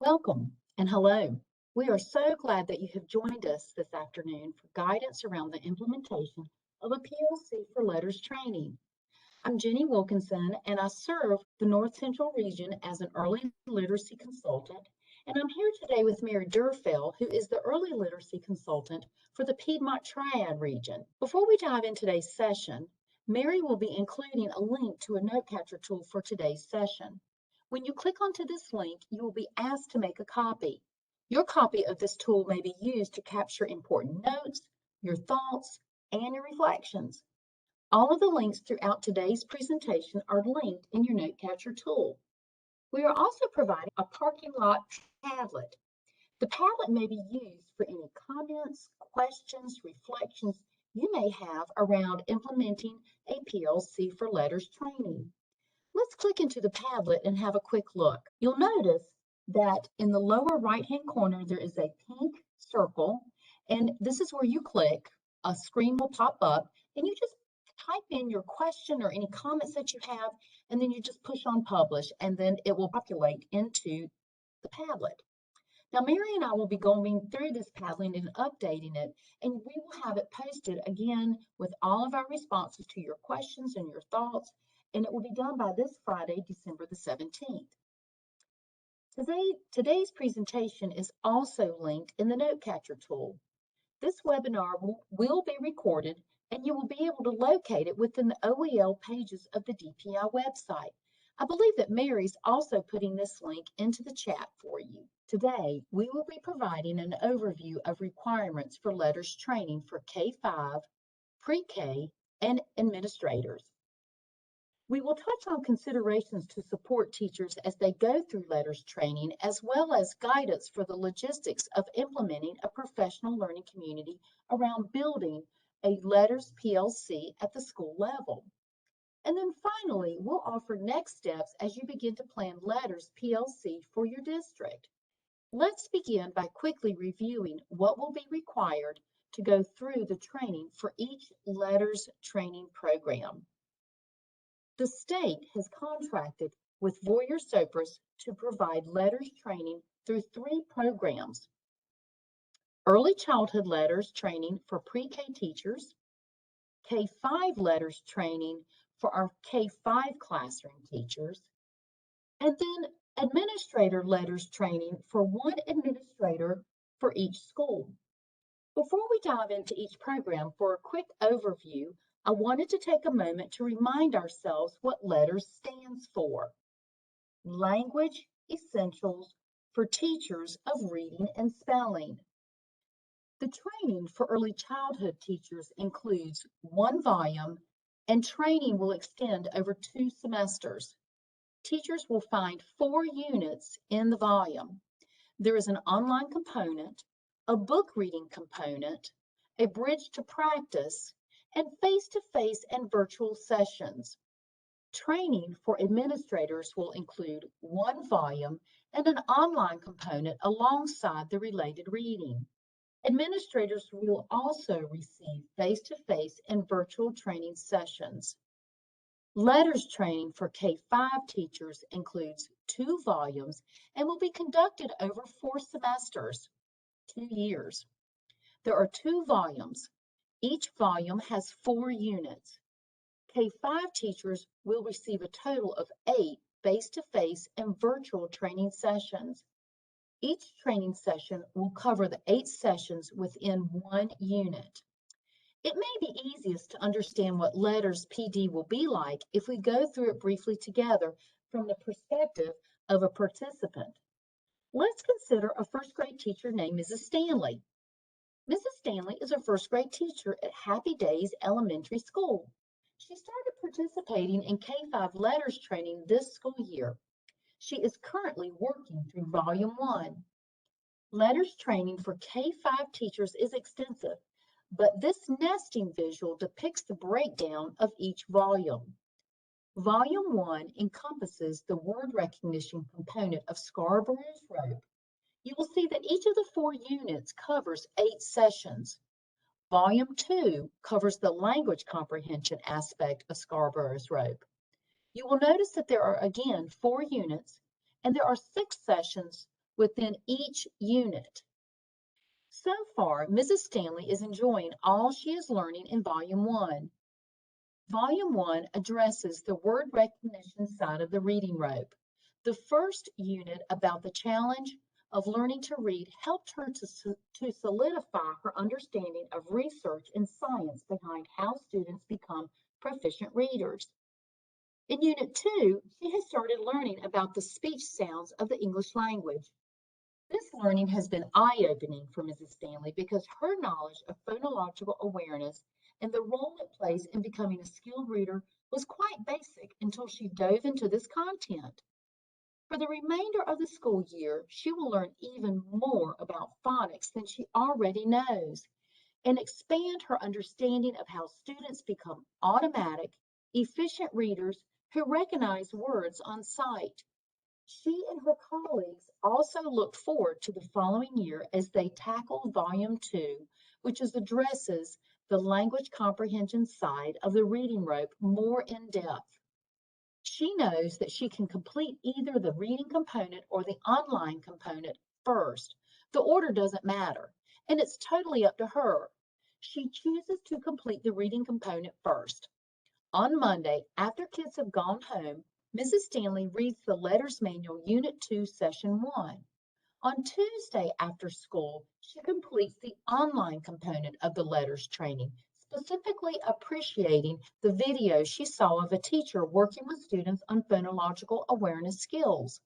Welcome and hello. We are so glad that you have joined us this afternoon for guidance around the implementation of a PLC for LETRS training. I'm Jenny Wilkinson and I serve the North Central region as an early literacy consultant. And I'm here today with Mary Durfell, who is the early literacy consultant for the Piedmont Triad region. Before we dive into today's session, Mary will be including a link to a note catcher tool for today's session. When you click onto this link, you will be asked to make a copy. Your copy of this tool may be used to capture important notes, your thoughts, and your reflections. All of the links throughout today's presentation are linked in your note catcher tool. We are also providing a parking lot Padlet. The Padlet may be used for any comments, questions, reflections you may have around implementing a PLC for LETRS training. Let's click into the Padlet and have a quick look. You'll notice that in the lower right-hand corner, there is a pink circle, and this is where you click. A screen will pop up, and you just type in your question or any comments that you have, and then you just push on Publish, and then it will populate into the Padlet. Now, Mary and I will be going through this Padlet and updating it, and we will have it posted again with all of our responses to your questions and your thoughts, and it will be done by this Friday, December the 17th. Today's presentation is also linked in the note catcher tool. This webinar will be recorded, and you will be able to locate it within the OEL pages of the DPI website. I believe that Mary's also putting this link into the chat for you. Today, we will be providing an overview of requirements for LETRS training for K-5, pre-K, and administrators. We will touch on considerations to support teachers as they go through LETRS training, as well as guidance for the logistics of implementing a professional learning community around building a LETRS PLC at the school level. And then finally, we'll offer next steps as you begin to plan LETRS PLC for your district. Let's begin by quickly reviewing what will be required to go through the training for each LETRS training program. The state has contracted with Voyer-Sopris to provide LETRS training through 3 programs: Early Childhood LETRS training for pre-K teachers, K-5 LETRS training for our K-5 classroom teachers, and then Administrator LETRS training for 1 administrator for each school. Before we dive into each program for a quick overview, I wanted to take a moment to remind ourselves what LETRS stands for. Language Essentials for Teachers of Reading and Spelling. The training for early childhood teachers includes 1 volume, and training will extend over 2 semesters. Teachers will find 4 units in the volume. There is an online component, a book reading component, a bridge to practice, and face-to-face and virtual sessions. Training for administrators will include 1 volume and an online component alongside the related reading. Administrators will also receive face-to-face and virtual training sessions. LETRS training for K-5 teachers includes 2 volumes and will be conducted over 4 semesters, 2 years. There are 2 volumes. Each volume has 4 units. K-5 teachers will receive a total of 8 face-to-face and virtual training sessions. Each training session will cover the 8 sessions within 1 unit. It may be easiest to understand what LETRS PD will be like if we go through it briefly together from the perspective of a participant. Let's consider a first grade teacher named Mrs. Stanley. Mrs. Stanley is a first grade teacher at Happy Days Elementary School. She started participating in K-5 LETRS training this school year. She is currently working through Volume 1. LETRS training for K-5 teachers is extensive, but this nesting visual depicts the breakdown of each volume. Volume 1 encompasses the word recognition component of Scarborough's rope. You will see that each of the 4 units covers 8 sessions. Volume 2 covers the language comprehension aspect of Scarborough's rope. You will notice that there are again 4 units, and there are 6 sessions within each unit. So far, Mrs. Stanley is enjoying all she is learning in Volume 1. Volume 1 addresses the word recognition side of the reading rope. The first unit about the challenge of learning to read helped her to solidify her understanding of research and science behind how students become proficient readers. In Unit 2, she has started learning about the speech sounds of the English language. This learning has been eye-opening for Mrs. Stanley because her knowledge of phonological awareness and the role it plays in becoming a skilled reader was quite basic until she dove into this content. For the remainder of the school year, she will learn even more about phonics than she already knows and expand her understanding of how students become automatic, efficient readers who recognize words on sight. She and her colleagues also look forward to the following year as they tackle Volume 2, which addresses the language comprehension side of the reading rope more in depth. She knows that she can complete either the reading component or the online component first. The order doesn't matter, and it's totally up to her. She chooses to complete the reading component first. On Monday, after kids have gone home, Mrs. Stanley reads the LETRS Manual Unit 2, Session 1. On Tuesday after school, she completes the online component of the LETRS training, specifically appreciating the video she saw of a teacher working with students on phonological awareness skills.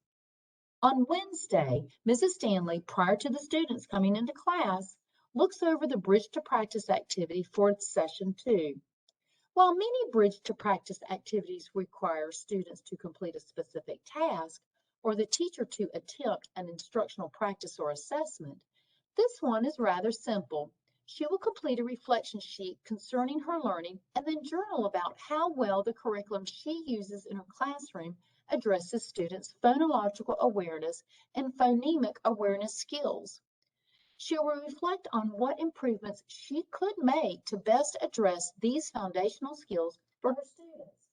On Wednesday, Mrs. Stanley, prior to the students coming into class, looks over the Bridge to Practice activity for Session 2. While many bridge to practice activities require students to complete a specific task or the teacher to attempt an instructional practice or assessment, this one is rather simple. She will complete a reflection sheet concerning her learning and then journal about how well the curriculum she uses in her classroom addresses students' phonological awareness and phonemic awareness skills. She will reflect on what improvements she could make to best address these foundational skills for her students.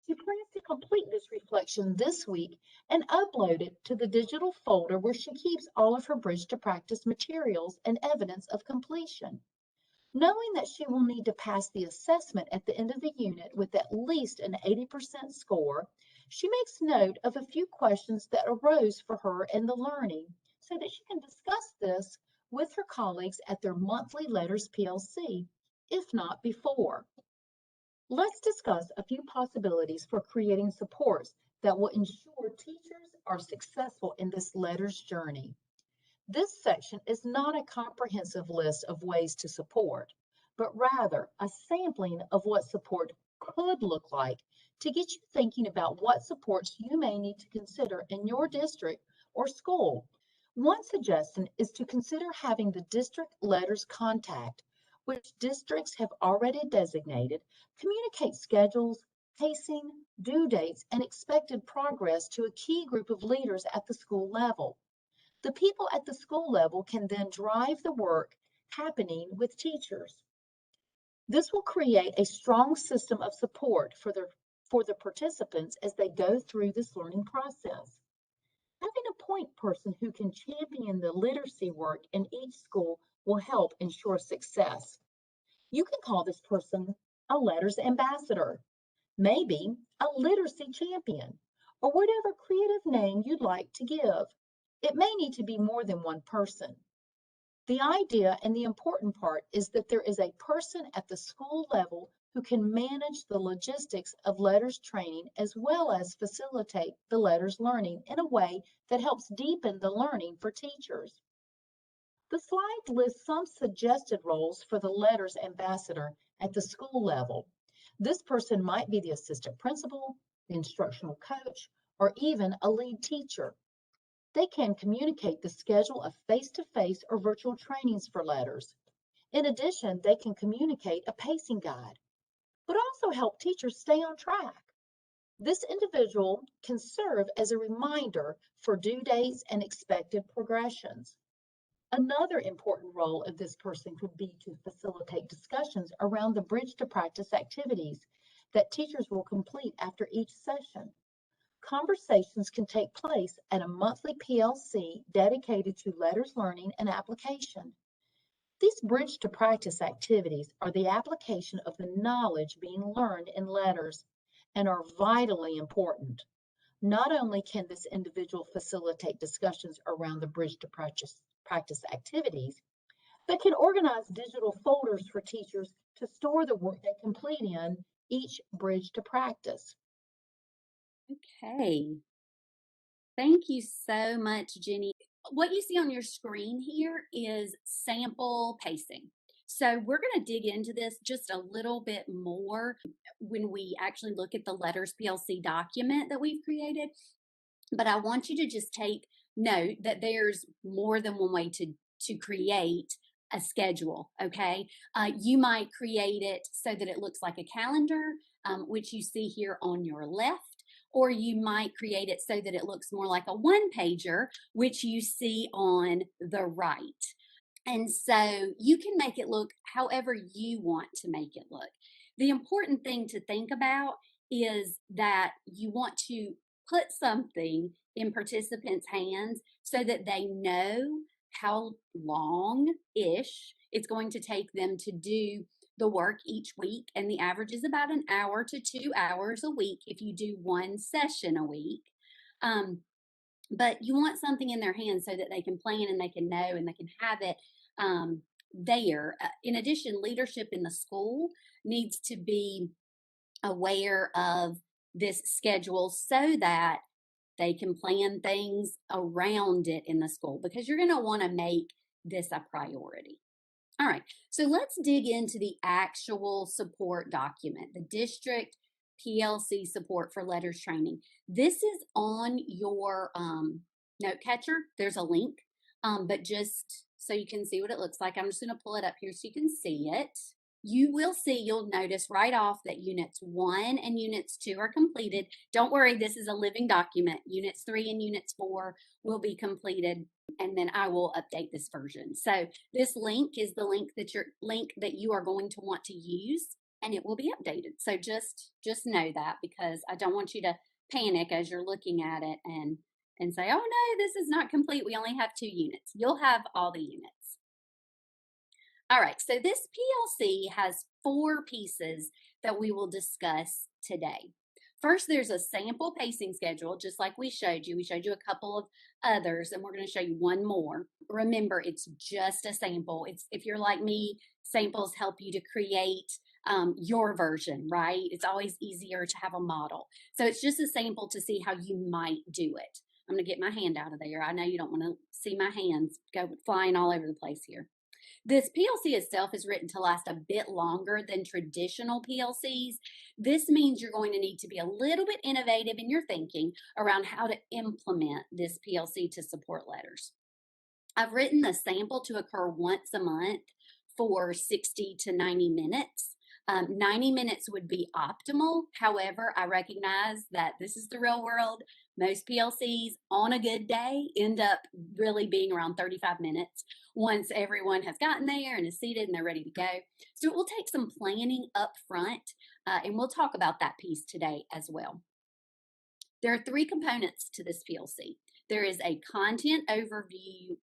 She plans to complete this reflection this week and upload it to the digital folder where she keeps all of her Bridge to Practice materials and evidence of completion. Knowing that she will need to pass the assessment at the end of the unit with at least an 80% score, she makes note of a few questions that arose for her in the learning so that she can discuss this with her colleagues at their monthly LETRS PLC, if not before. Let's discuss a few possibilities for creating supports that will ensure teachers are successful in this LETRS journey. This section is not a comprehensive list of ways to support, but rather a sampling of what support could look like to get you thinking about what supports you may need to consider in your district or school. One suggestion is to consider having the district LETRS contact, which districts have already designated, communicate schedules, pacing, due dates, and expected progress to a key group of leaders at the school level. The people at the school level can then drive the work happening with teachers. This will create a strong system of support for the participants as they go through this learning process. Having a point person who can champion the literacy work in each school will help ensure success. You can call this person a LETRS ambassador, maybe a literacy champion, or whatever creative name you'd like to give. It may need to be more than one person. The idea and the important part is that there is a person at the school level who can manage the logistics of LETRS training as well as facilitate the LETRS learning in a way that helps deepen the learning for teachers. The slide lists some suggested roles for the LETRS ambassador at the school level. This person might be the assistant principal, the instructional coach, or even a lead teacher. They can communicate the schedule of face-to-face or virtual trainings for LETRS. In addition, they can communicate a pacing guide, but also help teachers stay on track. This individual can serve as a reminder for due dates and expected progressions. Another important role of this person could be to facilitate discussions around the Bridge to Practice activities that teachers will complete after each session. Conversations can take place at a monthly PLC dedicated to LETRS learning and application. These bridge to practice activities are the application of the knowledge being learned in LETRS and are vitally important. Not only can this individual facilitate discussions around the bridge to practice activities, but can organize digital folders for teachers to store the work they complete in each bridge to practice. Okay. Thank you so much, Jenny. What you see on your screen here is sample pacing. So we're going to dig into this just a little bit more when we actually look at the LETRS PLC document that we've created. But I want you to just take note that there's more than one way to create a schedule, okay? You might create it so that it looks like a calendar, which you see here on your left, or you might create it so that it looks more like a one-pager, which you see on the right. And so you can make it look however you want to make it look. The important thing to think about is that you want to put something in participants' hands so that they know how long-ish it's going to take them to do the work each week. And the average is about an hour to 2 hours a week if you do one session a week. But you want something in their hands so that they can plan and they can know and they can have it there. In addition, leadership in the school needs to be aware of this schedule so that they can plan things around it in the school, because you're going to want to make this a priority. All right, so let's dig into the actual support document, the district PLC support for LETRS training. This is on your note catcher. There's a link, but just so you can see what it looks like, I'm just going to pull it up here so you can see it. You'll notice right off that units 1 and units 2 are completed. Don't worry, this is a living document. Units 3 and units 4 will be completed, and then I will update this version. So this link is the link that you are going to want to use, and it will be updated. So just know that, because I don't want you to panic as you're looking at it and say, oh no, this is not complete. We only have 2 units. You'll have all the units. All right, so this PLC has 4 pieces that we will discuss today. First, there's a sample pacing schedule, just like we showed you. We showed you a couple of others, and we're going to show you one more. Remember, it's just a sample. If you're like me, samples help you to create your version, right? It's always easier to have a model. So it's just a sample to see how you might do it. I'm going to get my hand out of there. I know you don't want to see my hands go flying all over the place here. This PLC itself is written to last a bit longer than traditional PLCs. This means you're going to need to be a little bit innovative in your thinking around how to implement this PLC to support LETRS. I've written the sample to occur once a month for 60 to 90 minutes. 90 minutes would be optimal. However, I recognize that this is the real world. Most PLCs on a good day end up really being around 35 minutes once everyone has gotten there and is seated and they're ready to go. So it will take some planning up front, and we'll talk about that piece today as well. There are 3 components to this PLC. There is a content overview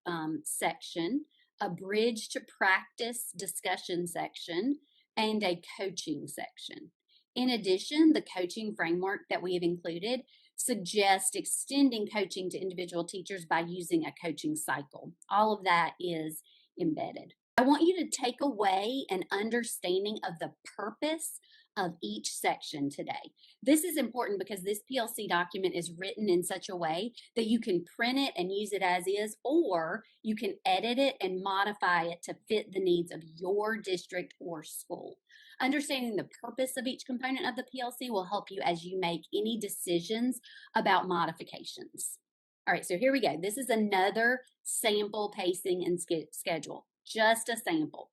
section, a bridge to practice discussion section, and a coaching section. In addition, the coaching framework that we have included suggests extending coaching to individual teachers by using a coaching cycle. All of that is embedded. I want you to take away an understanding of the purpose of each section today. This is important because this PLC document is written in such a way that you can print it and use it as is, or you can edit it and modify it to fit the needs of your district or school. Understanding the purpose of each component of the PLC will help you as you make any decisions about modifications. All right, so here we go. This is another sample pacing and schedule, just a sample.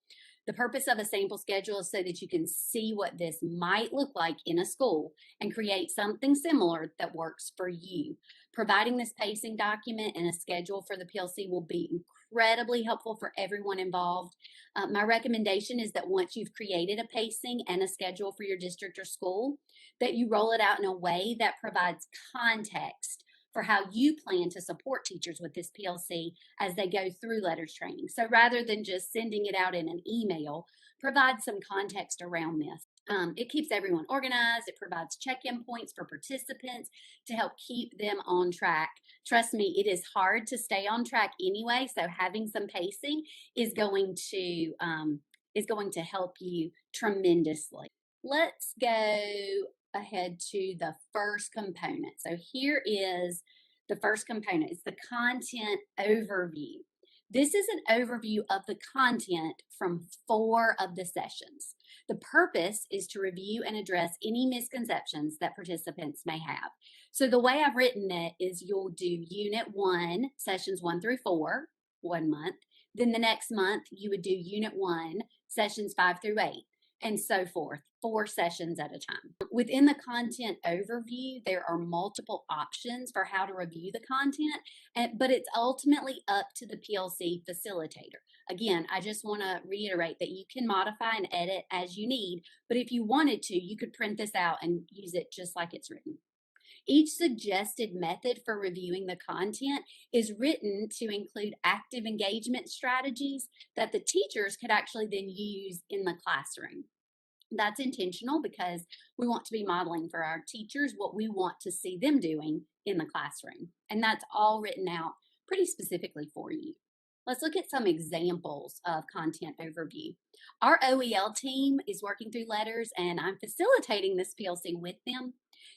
The purpose of a sample schedule is so that you can see what this might look like in a school and create something similar that works for you. Providing this pacing document and a schedule for the PLC will be incredibly helpful for everyone involved. My recommendation is that once you've created a pacing and a schedule for your district or school, that you roll it out in a way that provides context for how you plan to support teachers with this PLC as they go through LETRS training. So rather than just sending it out in an email, provide some context around this. It keeps everyone organized. It provides check-in points for participants to help keep them on track. Trust me, it is hard to stay on track anyway, so having some pacing is going to help you tremendously. Let's go ahead to the first component. So here is the first component. It's the content overview. This is an overview of the content from 4 of the sessions. The purpose is to review and address any misconceptions that participants may have. So the way I've written it is you'll do Unit 1, sessions 1 through 4, 1 month. Then the next month, you would do Unit 1, sessions 5 through 8, and so forth, 4 sessions at a time. Within the content overview, there are multiple options for how to review the content, but it's ultimately up to the PLC facilitator. Again, I just want to reiterate that you can modify and edit as you need, but if you wanted to, you could print this out and use it just like it's written. Each suggested method for reviewing the content is written to include active engagement strategies that the teachers could actually then use in the classroom. That's intentional because we want to be modeling for our teachers what we want to see them doing in the classroom. And that's all written out pretty specifically for you. Let's look at some examples of content overview. Our OEL team is working through LETRS, and I'm facilitating this PLC with them.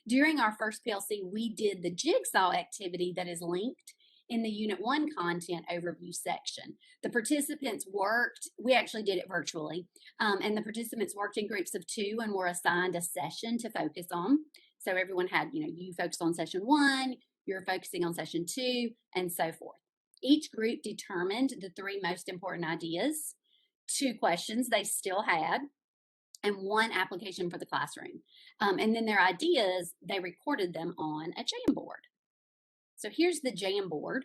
During our first PLC, we did the jigsaw activity that is linked in the Unit 1 content overview section. The participants worked, we actually did it virtually, and the participants worked in groups of 2 and were assigned a session to focus on. So everyone had, you focused on session 1, you're focusing on session 2, and so forth. Each group determined the 3 most important ideas, 2 questions they still had, and 1 application for the classroom. And then their ideas, they recorded them on a Jamboard. So here's the Jamboard.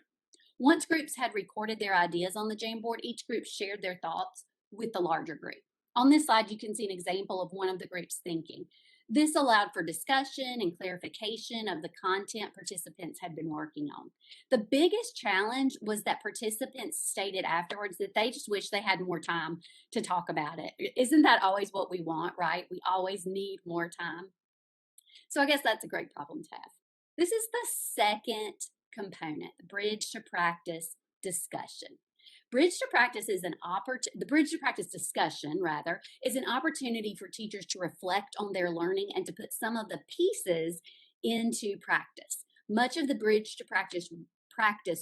Once groups had recorded their ideas on the Jamboard, each group shared their thoughts with the larger group. On this slide, you can see an example of one of the group's thinking. This allowed for discussion and clarification of the content participants had been working on. The biggest challenge was that participants stated afterwards that they just wish they had more time to talk about it. Isn't that always what we want, right? We always need more time. So I guess that's a great problem to have. This is the second component, the bridge to practice discussion. Bridge to practice is the bridge to practice discussion, rather, is an opportunity for teachers to reflect on their learning and to put some of the pieces into practice. Much of the bridge to practice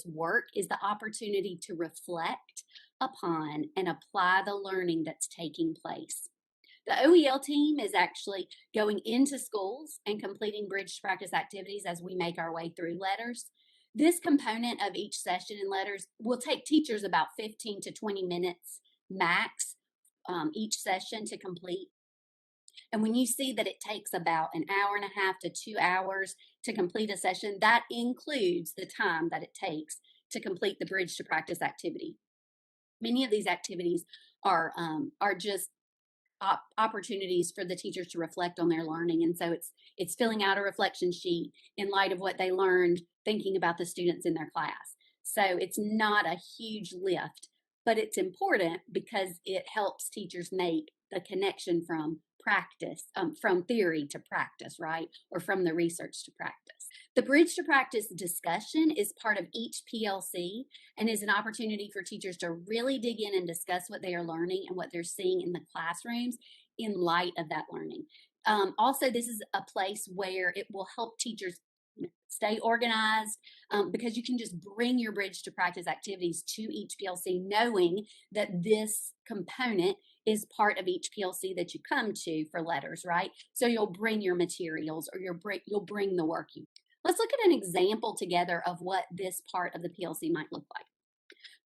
work is the opportunity to reflect upon and apply the learning that's taking place. The OEL team is actually going into schools and completing bridge to practice activities as we make our way through LETRS. This component of each session in LETRS will take teachers about 15 to 20 minutes max each session to complete. And when you see that it takes about an hour and a half to 2 hours to complete a session, that includes the time that it takes to complete the bridge to practice activity. Many of these activities are just opportunities for the teachers to reflect on their learning, and so it's filling out a reflection sheet in light of what they learned, thinking about the students in their class. So it's not a huge lift, but it's important because it helps teachers make the connection from practice, from theory to practice, right? Or from the research to practice. The bridge to practice discussion is part of each PLC and is an opportunity for teachers to really dig in and discuss what they are learning and what they're seeing in the classrooms in light of that learning. Also, this is a place where it will help teachers stay organized because you can just bring your bridge to practice activities to each PLC knowing that this component is part of each PLC that you come to for LETRS, right? So you'll bring your materials or you'll bring the work you. Let's look at an example together of what this part of the PLC might look like.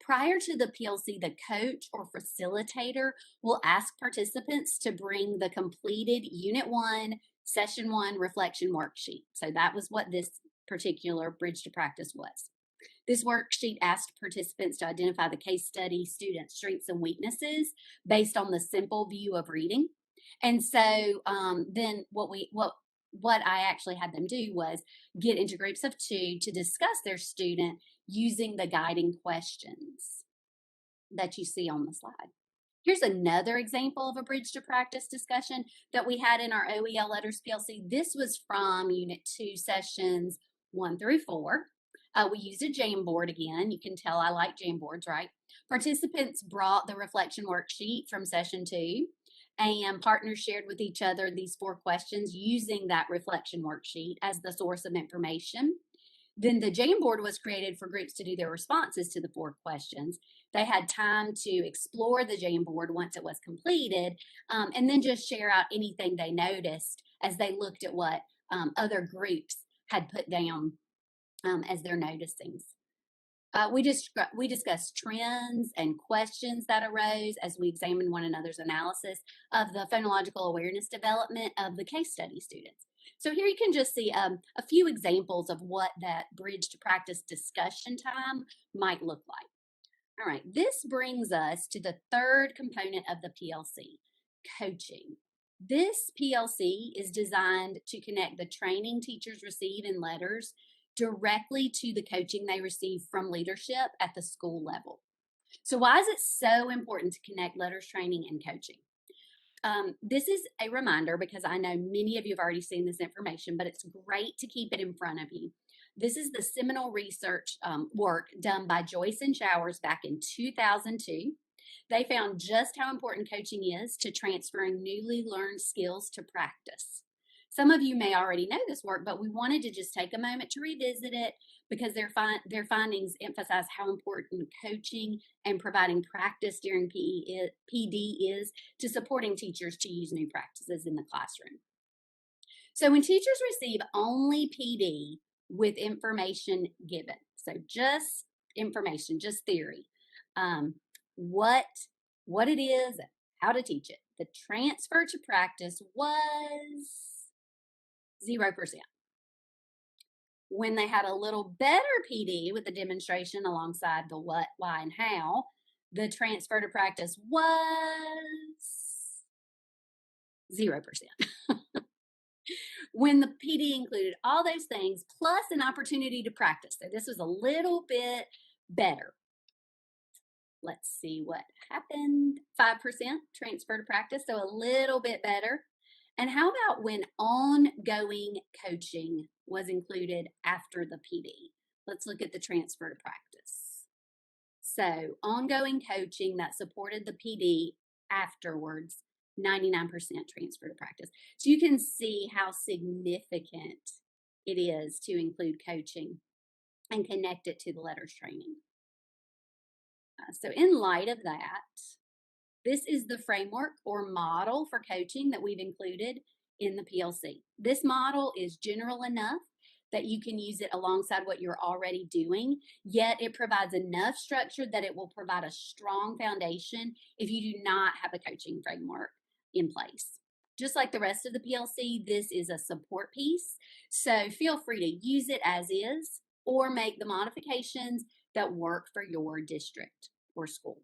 Prior to the PLC, the coach or facilitator will ask participants to bring the completed Unit 1, Session 1 reflection worksheet. So that was what this particular bridge to practice was. This worksheet asked participants to identify the case study students' strengths and weaknesses based on the simple view of reading. And so then what I actually had them do was get into groups of 2 to discuss their student using the guiding questions that you see on the slide. Here's another example of a bridge to practice discussion that we had in our OEL LETRS PLC. This was from Unit 2, Sessions 1 through 4. We used a Jamboard again. You can tell I like Jamboards, right? Participants brought the reflection worksheet from Session 2, and partners shared with each other these 4 questions using that reflection worksheet as the source of information. Then the Jamboard was created for groups to do their responses to the 4 questions. They had time to explore the Jamboard once it was completed, and then just share out anything they noticed as they looked at what other groups had put down as their noticings. We discussed trends and questions that arose as we examined one another's analysis of the phonological awareness development of the case study students. So here you can just see a few examples of what that bridge to practice discussion time might look like. All right, this brings us to the third component of the PLC, coaching. This PLC is designed to connect the training teachers receive in LETRS directly to the coaching they receive from leadership at the school level. So why is it so important to connect LETRS training and coaching? This is a reminder because I know many of you have already seen this information, but it's great to keep it in front of you. This is the seminal research work done by Joyce and Showers back in 2002. They found just how important coaching is to transferring newly learned skills to practice. Some of you may already know this work, but we wanted to just take a moment to revisit it because their findings emphasize how important coaching and providing practice during PD is to supporting teachers to use new practices in the classroom. So when teachers receive only PD with information given, so just information, just theory, what it is, how to teach it, the transfer to practice was 0%. When they had a little better PD with the demonstration alongside the what, why, and how, the transfer to practice was 0%. When the PD included all those things plus an opportunity to practice, so this was a little bit better. Let's see what happened. 5% transfer to practice, so a little bit better. And how about when ongoing coaching was included after the PD? Let's look at the transfer to practice. So ongoing coaching that supported the PD afterwards, 99% transfer to practice. So you can see how significant it is to include coaching and connect it to the LETRS training. So in light of that, this is the framework or model for coaching that we've included in the PLC. This model is general enough that you can use it alongside what you're already doing, yet it provides enough structure that it will provide a strong foundation if you do not have a coaching framework in place. Just like the rest of the PLC, this is a support piece, so feel free to use it as is or make the modifications that work for your district or school.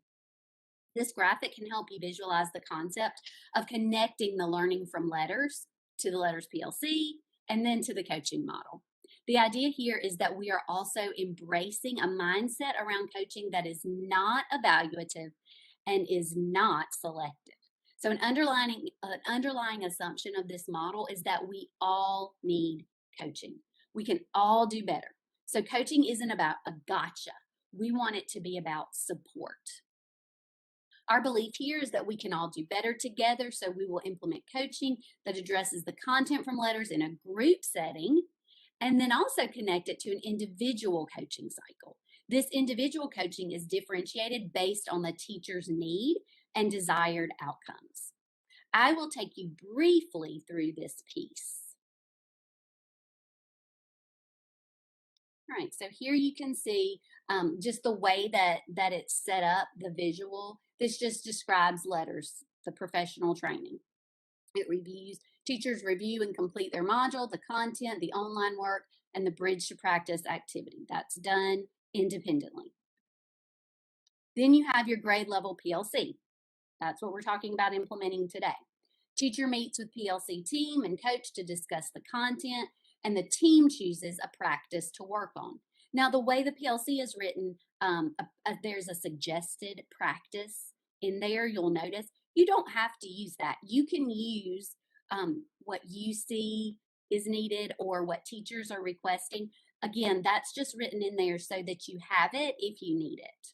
This graphic can help you visualize the concept of connecting the learning from LETRS to the LETRS PLC and then to the coaching model. The idea here is that we are also embracing a mindset around coaching that is not evaluative and is not selective. So an underlying assumption of this model is that we all need coaching. We can all do better. So coaching isn't about a gotcha. We want it to be about support. Our belief here is that we can all do better together, so we will implement coaching that addresses the content from LETRS in a group setting, and then also connect it to an individual coaching cycle. This individual coaching is differentiated based on the teacher's need and desired outcomes. I will take you briefly through this piece. All right, so here you can see just the way that it's set up, the visual. This just describes LETRS, the professional training. It reviews, teachers review and complete their module, the content, the online work, and the bridge to practice activity. That's done independently. Then you have your grade level PLC. That's what we're talking about implementing today. Teacher meets with PLC team and coach to discuss the content, and the team chooses a practice to work on. Now, the way the PLC is written, there's a suggested practice in there. You'll notice you don't have to use that. You can use what you see is needed or what teachers are requesting. Again, that's just written in there so that you have it if you need it.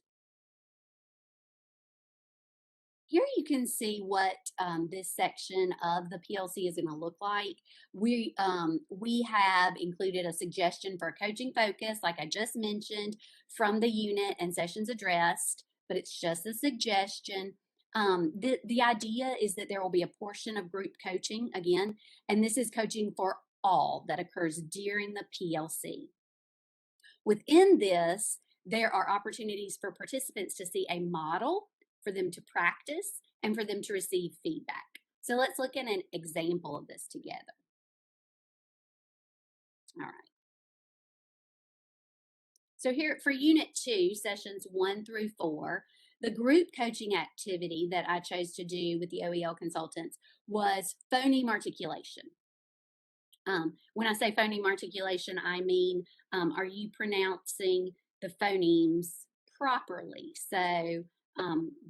Here you can see what this section of the PLC is going to look like. We have included a suggestion for a coaching focus, like I just mentioned, from the unit and sessions addressed, but it's just a suggestion. The idea is that there will be a portion of group coaching, again, and this is coaching for all that occurs during the PLC. Within this, there are opportunities for participants to see a model, for them to practice, and for them to receive feedback. So let's look at an example of this together. All right. So here for Unit 2, Sessions 1 through 4, the group coaching activity that I chose to do with the OEL consultants was phoneme articulation. When I say phoneme articulation, I mean, are you pronouncing the phonemes properly? So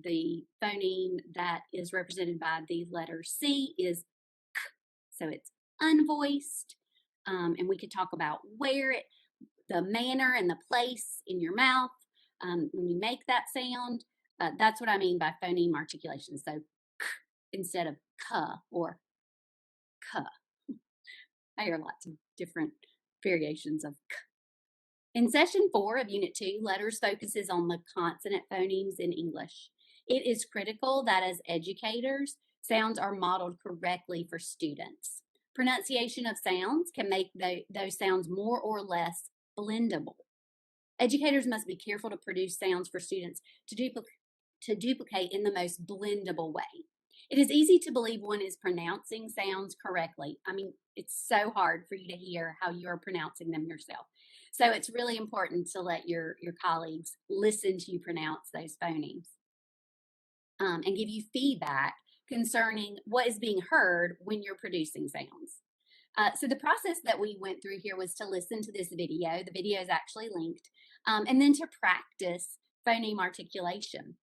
the phoneme that is represented by the letter C is K, so it's unvoiced, and we could talk about the manner and the place in your mouth when you make that sound. That's what I mean by phoneme articulation. So K instead of K or K. I hear lots of different variations of K. In Session 4 of Unit 2, LETRS focuses on the consonant phonemes in English. It is critical that as educators, sounds are modeled correctly for students. Pronunciation of sounds can make those sounds more or less blendable. Educators must be careful to produce sounds for students to duplicate in the most blendable way. It is easy to believe one is pronouncing sounds correctly. I mean, it's so hard for you to hear how you're pronouncing them yourself. So it's really important to let your colleagues listen to you pronounce those phonemes and give you feedback concerning what is being heard when you're producing sounds. So the process that we went through here was to listen to this video. The video is actually linked, and then to practice phoneme articulation.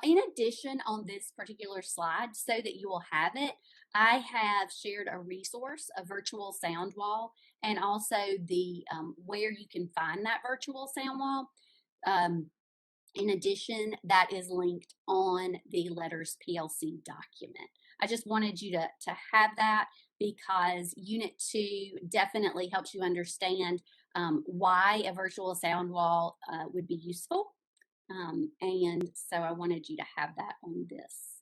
In addition, on this particular slide, so that you will have it, I have shared a resource, a virtual sound wall, and also the where you can find that virtual sound wall. In addition, that is linked on the LETRS PLC document. I just wanted you to have that because Unit 2 definitely helps you understand why a virtual sound wall would be useful. And so I wanted you to have that on this,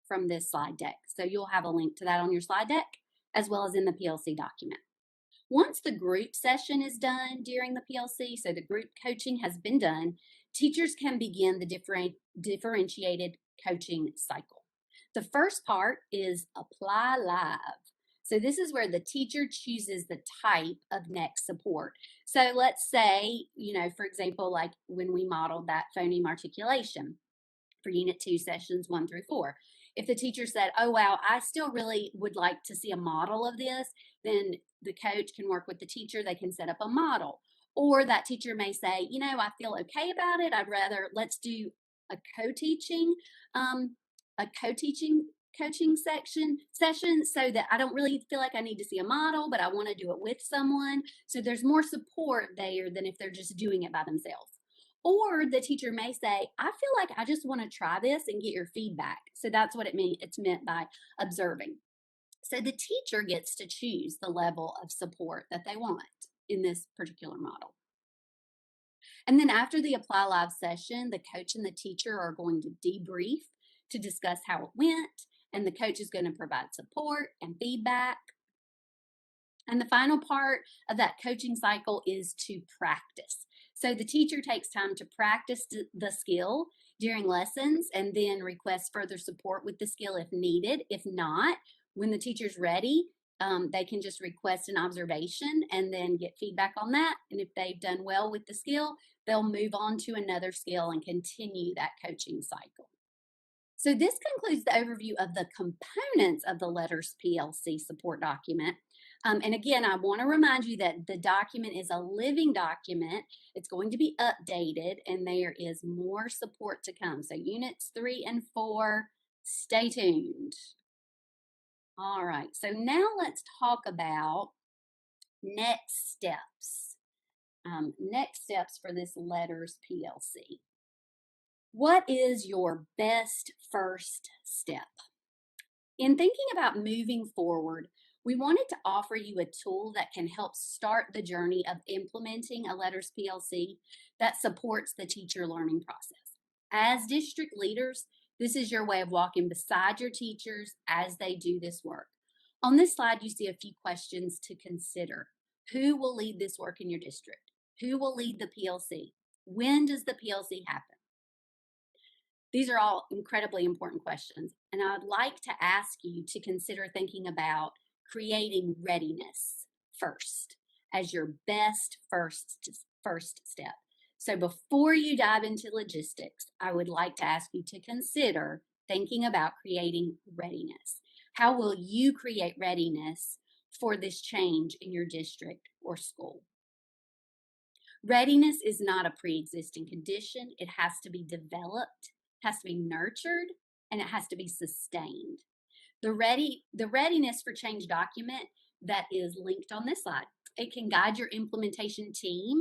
from this slide deck. So you'll have a link to that on your slide deck, as well as in the PLC document. Once the group session is done during the PLC, so the group coaching has been done, teachers can begin the differentiated coaching cycle. The first part is apply live. So this is where the teacher chooses the type of next support. So let's say, for example, like when we modeled that phoneme articulation for Unit 2, Sessions 1 through 4. If the teacher said, oh, wow, I still really would like to see a model of this, then the coach can work with the teacher. They can set up a model. Or that teacher may say, I feel okay about it. Let's do a co-teaching coaching session so that I don't really feel like I need to see a model, but I want to do it with someone. So there's more support there than if they're just doing it by themselves. Or the teacher may say, I feel like I just want to try this and get your feedback. So that's what it's meant by observing. So the teacher gets to choose the level of support that they want in this particular model. And then after the Apply Live session, the coach and the teacher are going to debrief to discuss how it went, and the coach is going to provide support and feedback. And the final part of that coaching cycle is to practice. So the teacher takes time to practice the skill during lessons and then requests further support with the skill if needed. If not, when the teacher's ready, They can just request an observation and then get feedback on that. And if they've done well with the skill, they'll move on to another skill and continue that coaching cycle. So this concludes the overview of the components of the LETRS PLC support document. And again, I want to remind you that the document is a living document. It's going to be updated, and there is more support to come. So units 3 and 4, stay tuned. All right, so now let's talk about next steps. Next steps for this LETRS PLC. What is your best first step? In thinking about moving forward, we wanted to offer you a tool that can help start the journey of implementing a LETRS PLC that supports the teacher learning process. As district leaders, this is your way of walking beside your teachers as they do this work. On this slide, you see a few questions to consider. Who will lead this work in your district? Who will lead the PLC? When does the PLC happen? These are all incredibly important questions, and I would like to ask you to consider thinking about creating readiness first as your best first step. So before you dive into logistics, I would like to ask you to consider thinking about creating readiness. How will you create readiness for this change in your district or school? Readiness is not a pre-existing condition. It has to be developed, has to be nurtured, and it has to be sustained. The readiness for change document that is linked on this slide, it can guide your implementation team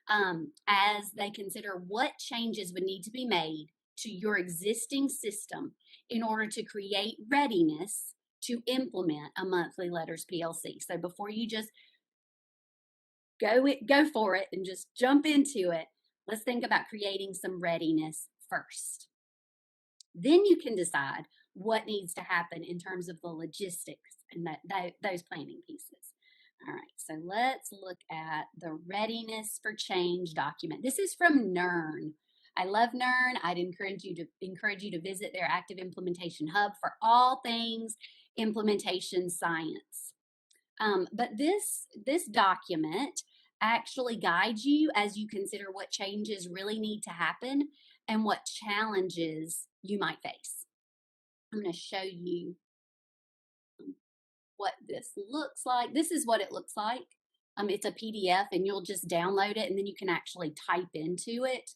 as they consider what changes would need to be made to your existing system in order to create readiness to implement a monthly LETRS PLC. So before you just go for it and just jump into it, let's think about creating some readiness first. Then you can decide what needs to happen in terms of the logistics and those planning pieces. All right, so let's look at the Readiness for Change document. This is from NERN. I love NERN. I'd encourage you to visit their Active Implementation Hub for all things implementation science. But this document actually guides you as you consider what changes really need to happen and what challenges you might face. I'm going to show you what this looks like. This is what it looks like. It's a PDF, and you'll just download it, and then you can actually type into it.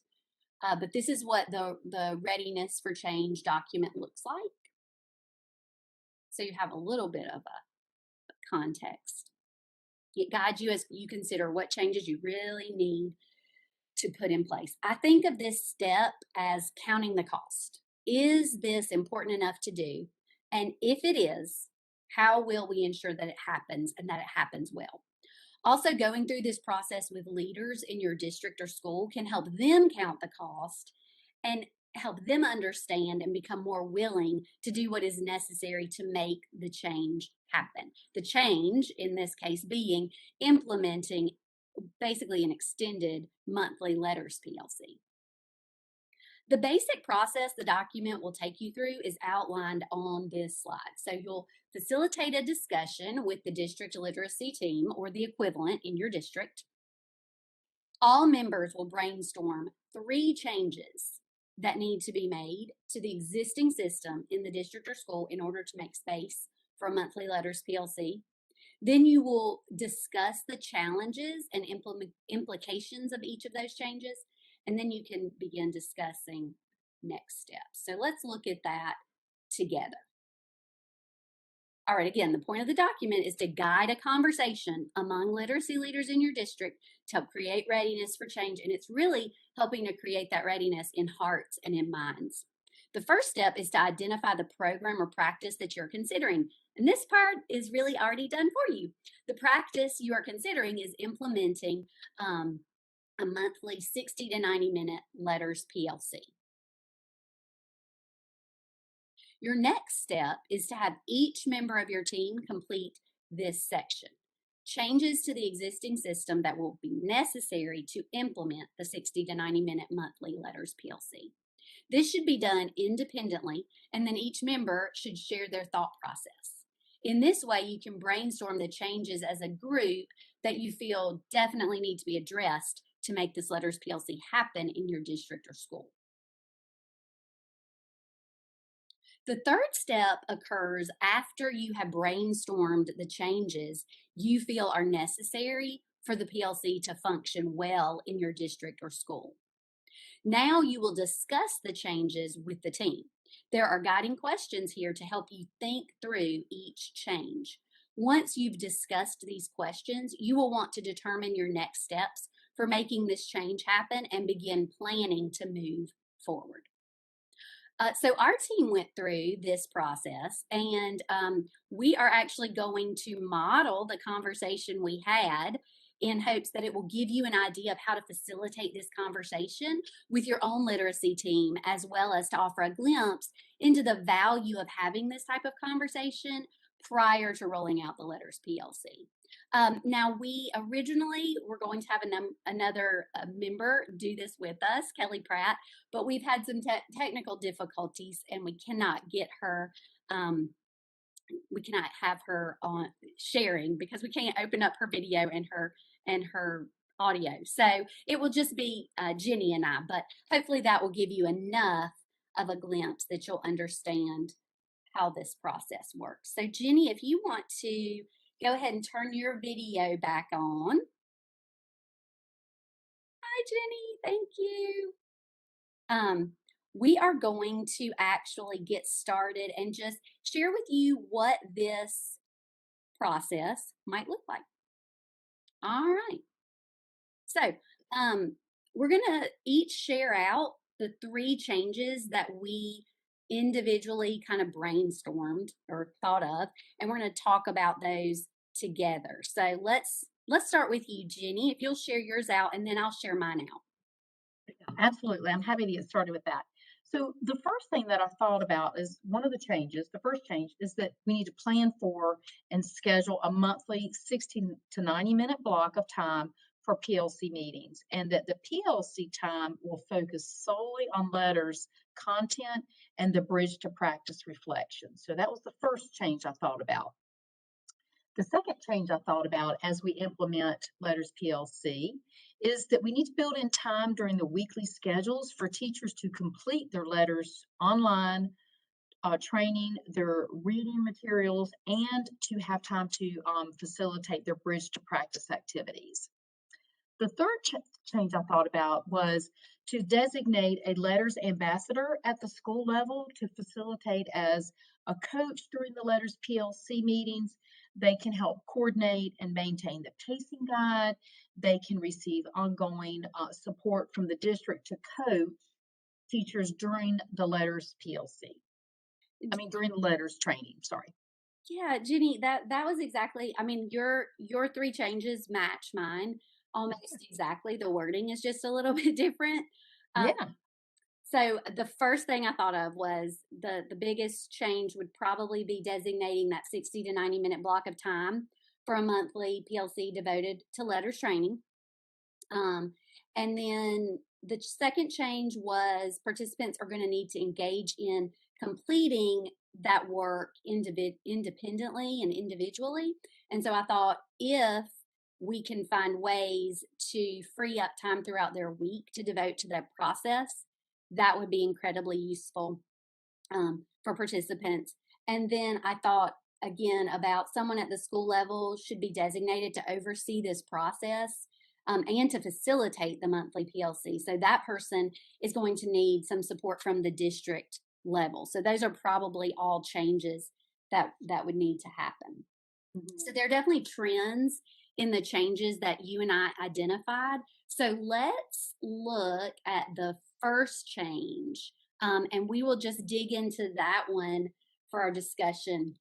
But this is what the Readiness for Change document looks like. So you have a little bit of a context. It guides you as you consider what changes you really need to put in place. I think of this step as counting the cost. Is this important enough to do? And if it is, how will we ensure that it happens and that it happens well? Also, going through this process with leaders in your district or school can help them count the cost and help them understand and become more willing to do what is necessary to make the change happen. The change, in this case, being implementing basically an extended monthly LETRS PLC. The basic process the document will take you through is outlined on this slide. So you'll facilitate a discussion with the district literacy team or the equivalent in your district. All members will brainstorm 3 changes that need to be made to the existing system in the district or school in order to make space for a monthly LETRS PLC. Then you will discuss the challenges and implications of each of those changes, and then you can begin discussing next steps. So let's look at that together. All right, again, the point of the document is to guide a conversation among literacy leaders in your district to help create readiness for change, and it's really helping to create that readiness in hearts and in minds. The first step is to identify the program or practice that you're considering. And this part is really already done for you. The practice you are considering is implementing a monthly 60 to 90 minute LETRS PLC. Your next step is to have each member of your team complete this section. Changes to the existing system that will be necessary to implement the 60 to 90 minute monthly LETRS PLC. This should be done independently, and then each member should share their thought process. In this way, you can brainstorm the changes as a group that you feel definitely need to be addressed to make this LETRS PLC happen in your district or school. The third step occurs after you have brainstormed the changes you feel are necessary for the PLC to function well in your district or school. Now you will discuss the changes with the team. There are guiding questions here to help you think through each change. Once you've discussed these questions, you will want to determine your next steps for making this change happen and begin planning to move forward. So our team went through this process, and we are actually going to model the conversation we had in hopes that it will give you an idea of how to facilitate this conversation with your own literacy team, as well as to offer a glimpse into the value of having this type of conversation prior to rolling out the LETRS PLC. Now, we originally were going to have another member do this with us, Kelly Pratt, but we've had some technical difficulties and we cannot get her, we cannot have her on sharing because we can't open up her video and her audio. So it will just be Jenny and I, but hopefully that will give you enough of a glimpse that you'll understand how this process works. So Jenny, if you want to go ahead and turn your video back on. Hi, Jenny. Thank you. We are going to actually get started and just share with you what this process might look like. All right. So we're going to each share out the 3 changes that we individually kind of brainstormed or thought of, and we're going to talk about those together. So let's start with you, Jenny, if you'll share yours out, and then I'll share mine out. Absolutely. I'm happy to get started with that. So the first thing that I thought about is one of the changes, the first change is that we need to plan for and schedule a monthly 60 to 90-minute block of time for PLC meetings, and that the PLC time will focus solely on LETRS content and the bridge to practice reflection. So that was the first change I thought about. The second change I thought about as we implement LETRS PLC is that we need to build in time during the weekly schedules for teachers to complete their LETRS online training, their reading materials, and to have time to facilitate their bridge to practice activities. The third change I thought about was to designate a LETRS ambassador at the school level to facilitate as a coach during the LETRS PLC meetings. They can help coordinate and maintain the pacing guide. They can receive ongoing support from the district to coach teachers during the LETRS PLC. During the LETRS training, sorry. Yeah, Jenny, that was exactly, I mean, your 3 changes match mine almost exactly. The wording is just a little bit different. Yeah. So the first thing I thought of was the biggest change would probably be designating that 60 to 90-minute block of time for a monthly PLC devoted to LETRS training. And then the second change was participants are going to need to engage in completing that work independently and individually. And so I thought if we can find ways to free up time throughout their week to devote to that process, that would be incredibly useful for participants. And then I thought again about someone at the school level should be designated to oversee this process and to facilitate the monthly PLC. So that person is going to need some support from the district level. So those are probably all changes that would need to happen. Mm-hmm. So there are definitely trends in the changes that you and I identified. So let's look at the first change, and we will just dig into that one for our discussion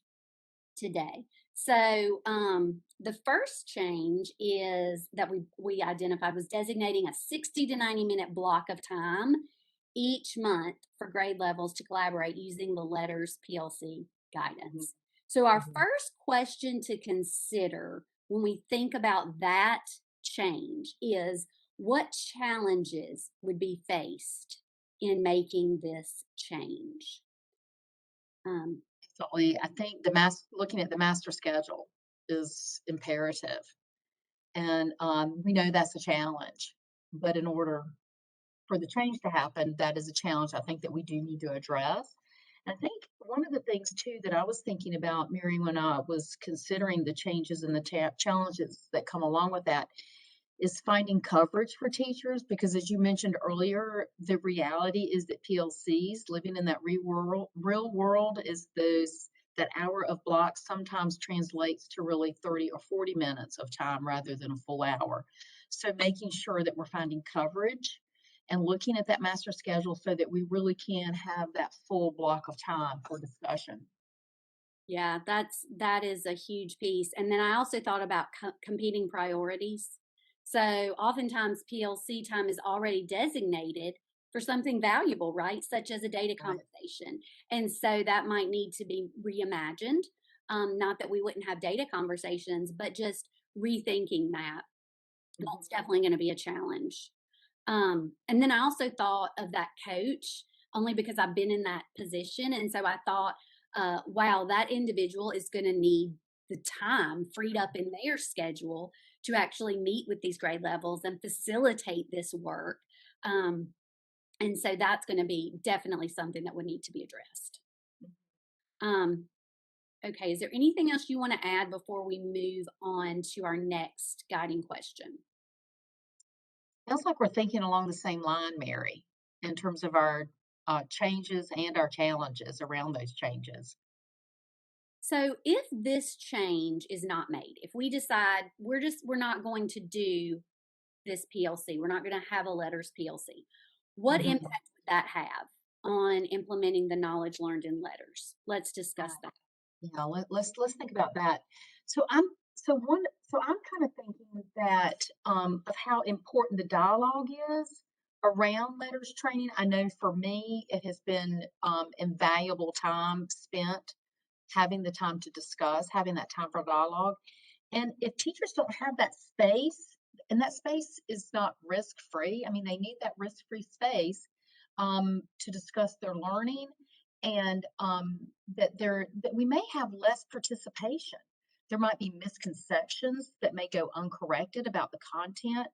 today. So the first change is that we identified was designating a 60 to 90-minute block of time each month for grade levels to collaborate using the LETRS PLC guidance. So our first question to consider when we think about that change is what challenges would be faced in making this change? Definitely. I think looking at the master schedule is imperative. And we know that's a challenge. But in order for the change to happen, that is a challenge I think that we do need to address. And I think one of the things too that I was thinking about, Mary, when I was considering the changes and the challenges that come along with that, is finding coverage for teachers because, as you mentioned earlier, the reality is that PLCs living in that real world is those that hour of block sometimes translates to really 30 or 40 minutes of time rather than a full hour. So making sure that we're finding coverage and looking at that master schedule so that we really can have that full block of time for discussion. Yeah, that is a huge piece. And then I also thought about competing priorities. So oftentimes PLC time is already designated for something valuable, right? Such as a data Right. conversation. And so that might need to be reimagined. Not that we wouldn't have data conversations, but just rethinking that. That's Mhm. definitely going to be a challenge. And then I also thought of that coach only because I've been in that position. And so I thought, wow, that individual is going to need the time freed up in their schedule to actually meet with these grade levels and facilitate this work. Um, and so that's going to be definitely something that would need to be addressed. Um, okay, is there anything else you want to add before we move on to our next guiding question? Sounds like we're thinking along the same line, Mary, in terms of our changes and our challenges around those changes. So if this change is not made, if we decide we're not going to do this PLC, we're not going to have a letters PLC, what Mhm. impact would that have on implementing the knowledge learned in letters? Let's discuss that. Yeah, let's think about that. So I'm so I'm kind of thinking that of how important the dialogue is around letters training. I know for me, it has been invaluable time spent having the time to discuss, having that time for dialogue. And if teachers don't have that space, and that space is not risk free, I mean, they need that risk free space to discuss their learning, and that we may have less participation. There might be misconceptions that may go uncorrected about the content,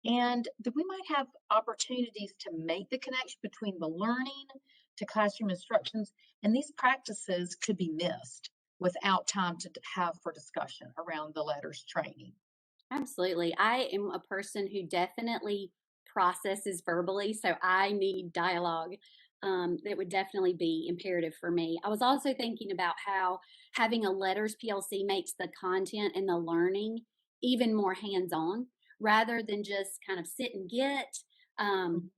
and that we might have opportunities to make the connection between the learning to classroom instructions, and these practices could be missed without time to have for discussion around the letters training. Absolutely. I am a person who definitely processes verbally, so I need dialogue. That would definitely be imperative for me. I was also thinking about how having a letters PLC makes the content and the learning even more hands on rather than just kind of sit and get. Um,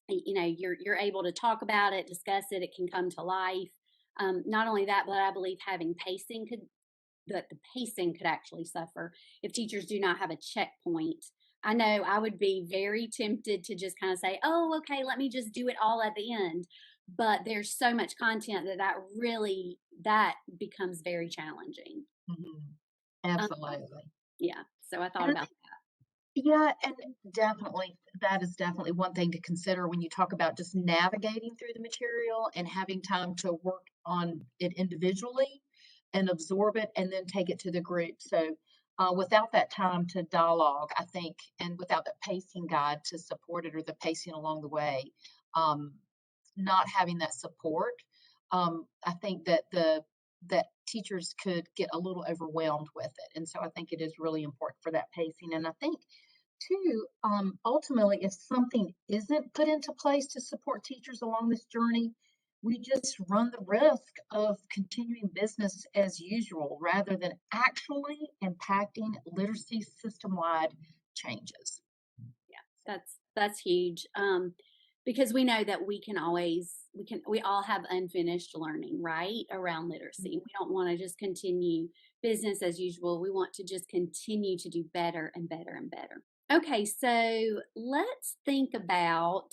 you know, you're able to talk about it, discuss it, it can come to life. Not only that, but I believe having pacing could that the pacing could actually suffer if teachers do not have a checkpoint. I know I would be very tempted to just kind of say, "Oh, okay, let me just do it all at the end." But there's so much content that really that becomes very challenging. Mhm. Um, Absolutely. yeah, so I thought And I about think, yeah, and definitely that is definitely one thing to consider when you talk about just navigating through the material and having time to work on it individually and absorb it and then take it to the group. So without that time to dialogue, I think, and without the pacing guide to support it or the pacing along the way, um, not having that support, I think that teachers could get a little overwhelmed with it. And so I think it is really important for that pacing. And I think too, ultimately, if something isn't put into place to support teachers along this journey, we just run the risk of continuing business as usual rather than actually impacting literacy system-wide changes. yeah, that's huge. Because we know that we all have unfinished learning, right, around literacy. We don't want to just continue business as usual. We want to just continue to do better and better and better. Okay, so let's think about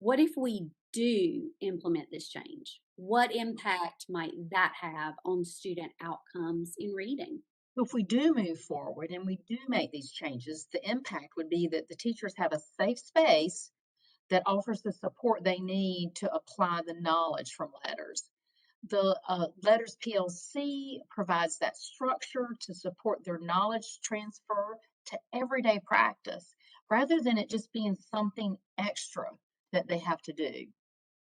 what if we do implement this change? What impact might that have on student outcomes in reading? If we do move forward and we do make these changes, the impact would be that the teachers have a safe space that offers the support they need to apply the knowledge from letters. The LETRS PLC provides that structure to support their knowledge transfer to everyday practice rather than it just being something extra that they have to do.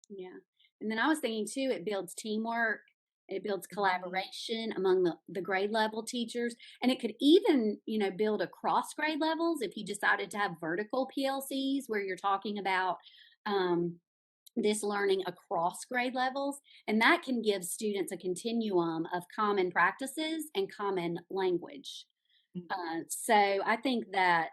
Yeah. And then I was thinking too, it builds teamwork, it builds Mhm. collaboration among the grade level teachers, and it could even, build across grade levels if you decided to have vertical PLCs where you're talking about um, this learning across grade levels. And that can give students a continuum of common practices and common language. So I think that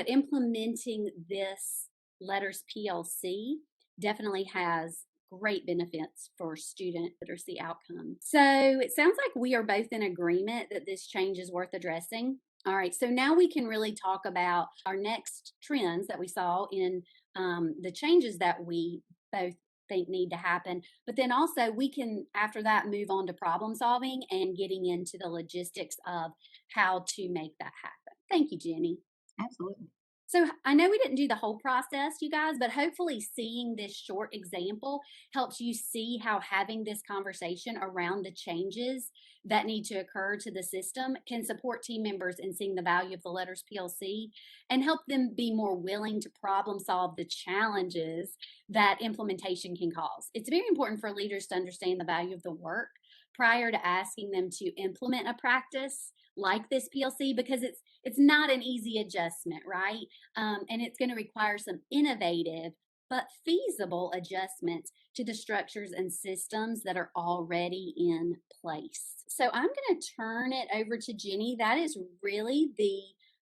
implementing this letters PLC definitely has great benefits for student literacy outcomes. So it sounds like we are both in agreement that this change is worth addressing. All right, so now we can really talk about our next trends that we saw in the changes that we both think need to happen. But then also, we can, after that, move on to problem solving and getting into the logistics of how to make that happen. Thank you, Jenny. Absolutely. So I know we didn't do the whole process, you guys, but hopefully seeing this short example helps you see how having this conversation around the changes that need to occur to the system can support team members in seeing the value of the letters PLC and help them be more willing to problem solve the challenges that implementation can cause. It's very important for leaders to understand the value of the work prior to asking them to implement a practice like this PLC because it's not an easy adjustment, right? And it's going to require some innovative but feasible adjustments to the structures and systems that are already in place. So I'm going to turn it over to Jenny. That is really the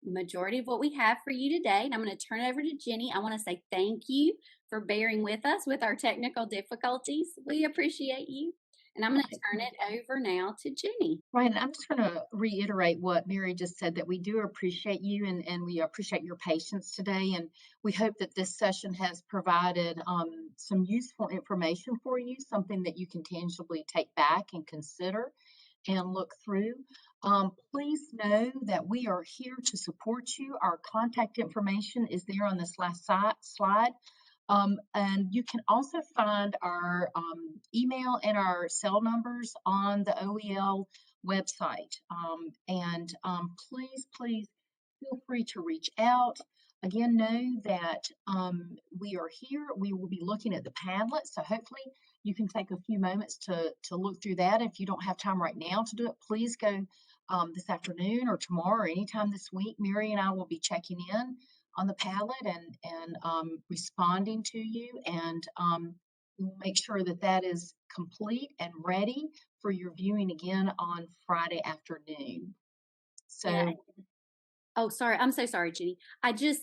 majority of what we have for you today. And I'm going to turn it over to Jenny. I want to say thank you for bearing with us with our technical difficulties. We appreciate you. And I'm going to turn it over now to Jenny. Right, and I'm just gonna reiterate what Mary just said, that we do appreciate you and we appreciate your patience today, and we hope that this session has provided some useful information for you, something that you can tangibly take back and consider and look through. Please know that we are here to support you. Our contact information is there on this last slide. And you can also find our email and our cell numbers on the OEL website. And please, please feel free to reach out. Again, know that we are here. We will be looking at the Padlet, so hopefully you can take a few moments to look through that. If you don't have time right now to do it, please go this afternoon or tomorrow or anytime this week. Mary and I will be checking in on the Padlet and responding to you, and we'll make sure that that is complete and ready for your viewing again on Friday afternoon. Yeah. So, Oh, sorry. I'm so sorry, Jenny. I just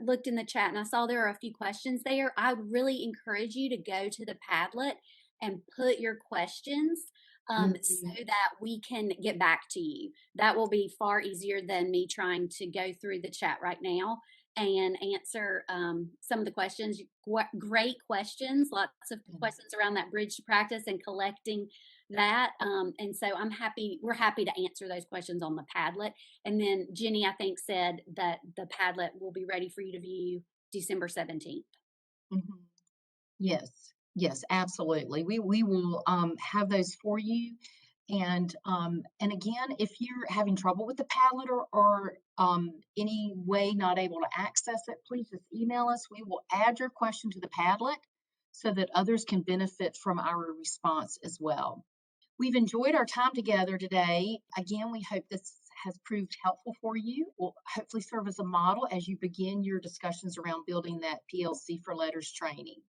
looked in the chat and I saw there are a few questions there. I would really encourage you to go to the Padlet and put your questions so mhm, that we can get back to you. That will be far easier than me trying to go through the chat right now and answer some of the questions. Great questions, lots of yeah. questions around that bridge to practice and collecting that. And so we're happy to answer those questions on the Padlet. And then Jenny, I think, said that the Padlet will be ready for you to view December 17th. Mhm. Yes, yes, absolutely. We will have those for you. And again, if you're having trouble with the Padlet or any way not able to access it, please just email us. We will add your question to the Padlet so that others can benefit from our response as well. We've enjoyed our time together today. Again, we hope this has proved helpful for you. Will hopefully serve as a model as you begin your discussions around building that PLC for Letters training.